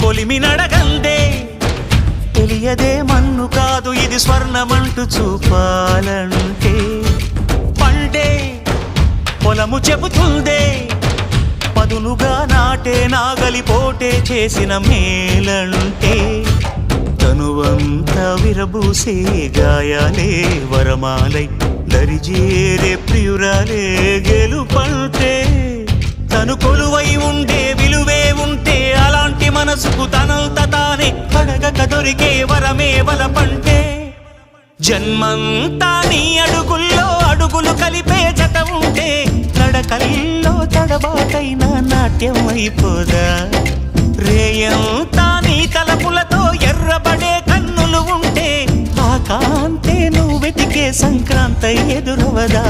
కొలిమి నడగందే తెలియదే మన్ను కాదు ఇది స్వర్ణమంటూ చూపాలంటే పండే పొలము చెబుతుందే పదునుగా నాటే నాగలిపోటే చేసిన మేలంటే తనువంతా విరబూసే గాయాలే వరమాలై దరిజేరే ప్రియురాలే గెలుపంటే తను కొలువై ఉండే విలువే ఉంటే అలాంటి మనసుకు తనంత తానే అడగక దొరికే వరమే వలపంటే జన్మంతా నీ అడుగుల్లో అడుగులు కలిపే జత ఉంటే నడకల్లో తడబాటైన నాట్యం అయిపోదా రేయంతా నీ తలపులతో ఎర్రబడే కన్నులు ఉంటే ఆ కాంతే నువ్వు వెతికే సంక్రాంతి ఎదురవదా